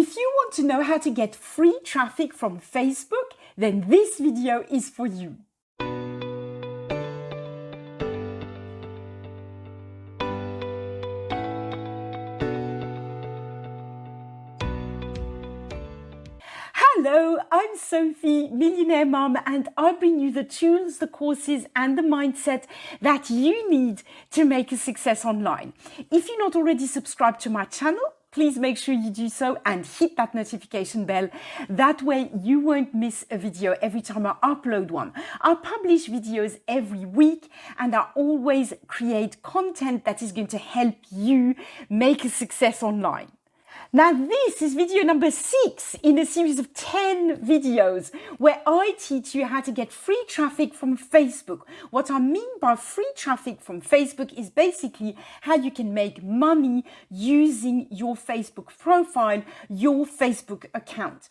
If you want to know how to get free traffic from Facebook, then this video is for you. Hello, I'm Sophie, Millionaire Mum, and I bring you the tools, the courses, and the mindset that you need to make a success online. If you're not already subscribed to my channel, please make sure you do so and hit that notification bell. That way you won't miss a video every time I upload one. I publish videos every week and I always create content that is going to help you make a success online. Now this is video number 6 in a series of 10 videos where I teach you how to get free traffic from Facebook. What I mean by free traffic from Facebook is basically how you can make money using your Facebook profile, your Facebook account.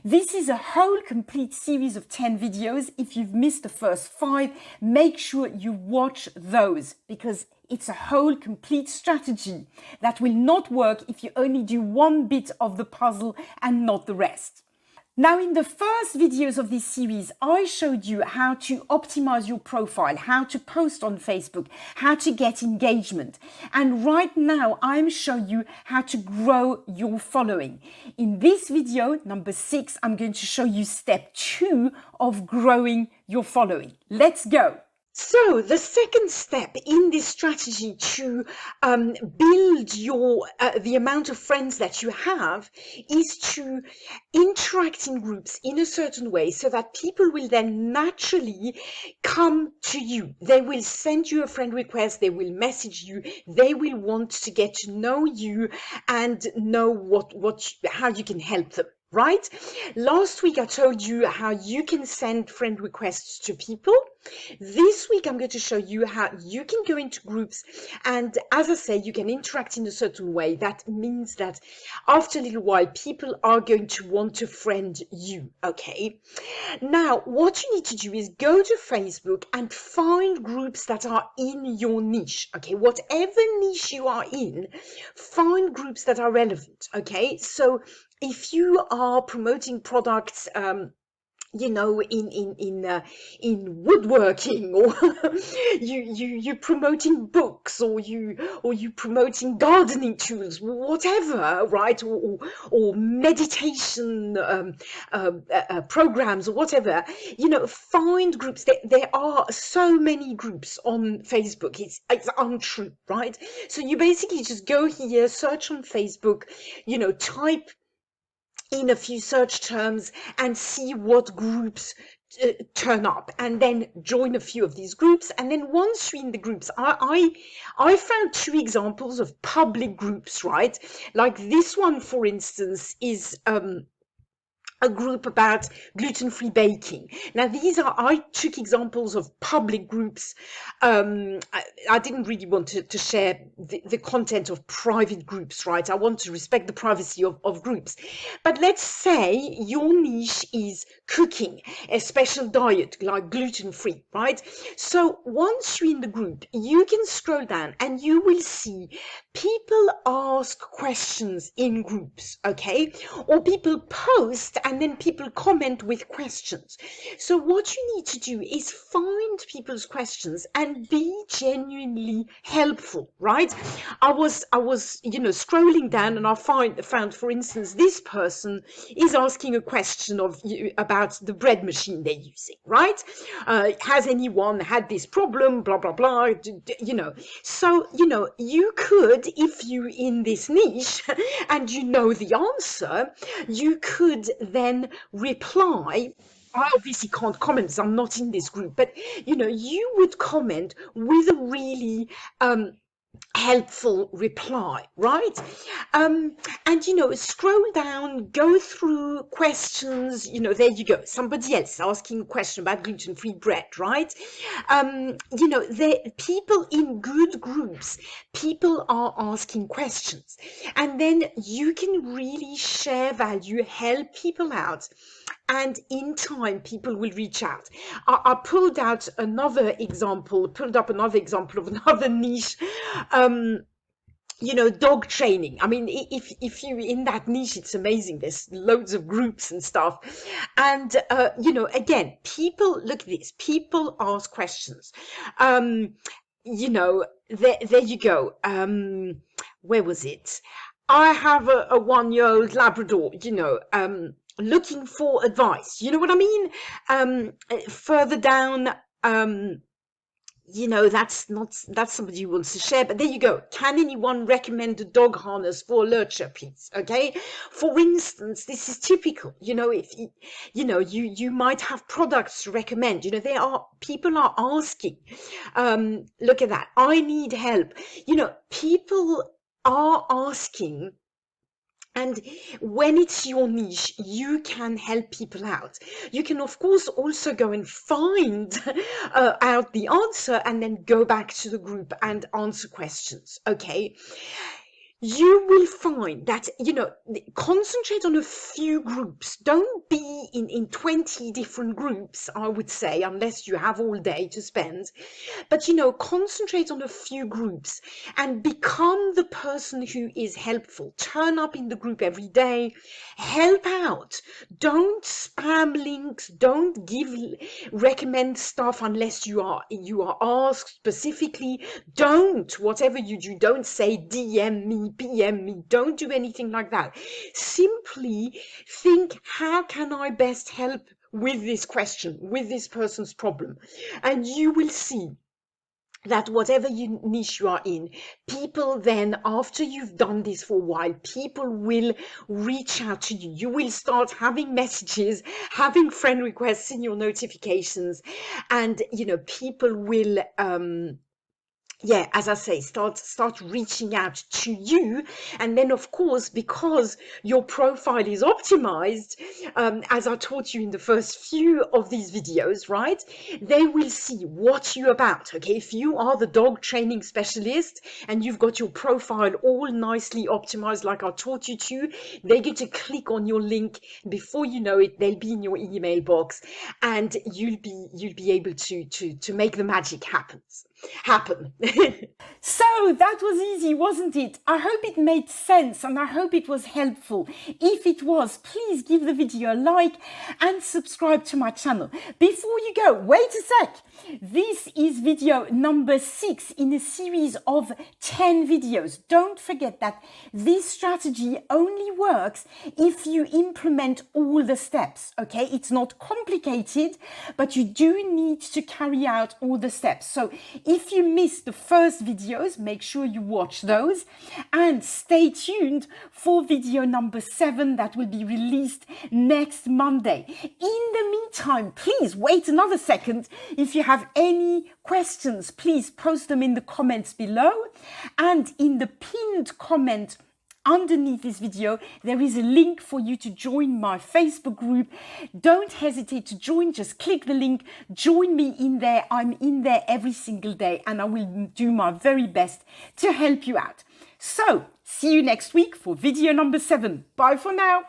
This is a whole complete series of 10 videos. If you've missed the first 5, make sure you watch those because it's a whole complete strategy that will not work if you only do one bit of the puzzle and not the rest. Now, in the first videos of this series, I showed you how to optimize your profile, how to post on Facebook, how to get engagement. And right now, I'm showing you how to grow your following. In this video, number 6, I'm going to show you step 2 of growing your following. Let's go. So the second step in this strategy to build your the amount of friends that you have is to interact in groups in a certain way so that people will then naturally come to you. They will send you a friend request, they will message you, they will want to get to know you and know how you can help them. Right? Last week I told you how you can send friend requests to people. This week I'm going to show you how you can go into groups and, as I say, you can interact in a certain way. That means that after a little while people are going to want to friend you, okay? Now what you need to do is go to Facebook and find groups that are in your niche, okay? Whatever niche you are in, find groups that are relevant, okay? So if you are promoting products, you know, in woodworking, or you promoting books, or you promoting gardening tools, whatever, right? Or meditation programs, or whatever. You know, find groups. There are so many groups on Facebook. It's untrue, right? So you basically just go here, search on Facebook, you know, type in a few search terms and see what groups turn up, and then join a few of these groups. And then once you're in the groups, I found 2 examples of public groups, right? Like this one, for instance, is a group about gluten-free baking. Now I took examples of public groups. I didn't really want to share the content of private groups, right? I want to respect the privacy of groups. But let's say your niche is cooking, a special diet like gluten-free, right? So once you're in the group, you can scroll down and you will see people ask questions in groups, okay? Or people post and then people comment with questions. So what you need to do is find people's questions and be genuinely helpful, right? I was you know, scrolling down and I found, for instance, this person is asking a question about the bread machine they're using, right? Has anyone had this problem, blah blah blah, you know. So, you know, you could, if you in this niche and you know the answer, you could then reply. I obviously can't comment because I'm not in this group, but you know, you would comment with a really helpful reply, right? And you know, scroll down, go through questions. You know, there you go, somebody else asking a question about gluten-free bread, right? You know, people in good groups, people are asking questions, and then you can really share value, help people out, and in time people will reach out. I pulled up another example of another niche. dog training. I mean, if you're in that niche, it's amazing. There's loads of groups and stuff. And, again, look at this. People ask questions. There you go. Where was it? I have a 1-year-old Labrador, looking for advice. You know what I mean? Further down, that's somebody who wants to share, but there you go. Can anyone recommend a dog harness for a lurcher, please? Okay. For instance, this is typical, if you might have products to recommend, people are asking, look at that. I need help. People are asking. And when it's your niche, you can help people out. You can, of course, also go and find out the answer and then go back to the group and answer questions. Okay. You will find that, concentrate on a few groups. Don't be in 20 different groups, I would say, unless you have all day to spend. But, concentrate on a few groups and become the person who is helpful. Turn up in the group every day. Help out. Don't spam links. Don't recommend stuff unless you are asked specifically. Whatever you do, don't say DM me, PM me. Don't do anything like that. Simply think, how can I best help with this question, with this person's problem? And you will see that whatever niche you are in, people then, after you've done this for a while, people will reach out to you. You will start having messages, having friend requests in your notifications, and, people will, as I say, start reaching out to you. And then, of course, because your profile is optimized, as I taught you in the first few of these videos, right? They will see what you're about. Okay, if you are the dog training specialist and you've got your profile all nicely optimized like I taught you to, they get to click on your link. Before you know it, they'll be in your email box, and you'll be able to make the magic happen. So that was easy, wasn't it? I hope it made sense and I hope it was helpful. If it was, please give the video a like and subscribe to my channel. Before you go, wait a sec. This is video number 6 in a series of 10 videos. Don't forget that this strategy only works if you implement all the steps, okay? It's not complicated, but you do need to carry out all the steps. So if you missed the first videos, make sure you watch those and stay tuned for video number 7 that will be released next Monday. In the meantime, please wait another second. If you have any questions, please post them in the comments below, and in the pinned comment underneath this video, there is a link for you to join my Facebook group. Don't hesitate to join. Just click the link. Join me in there. I'm in there every single day and I will do my very best to help you out. So, see you next week for video number 7. Bye for now.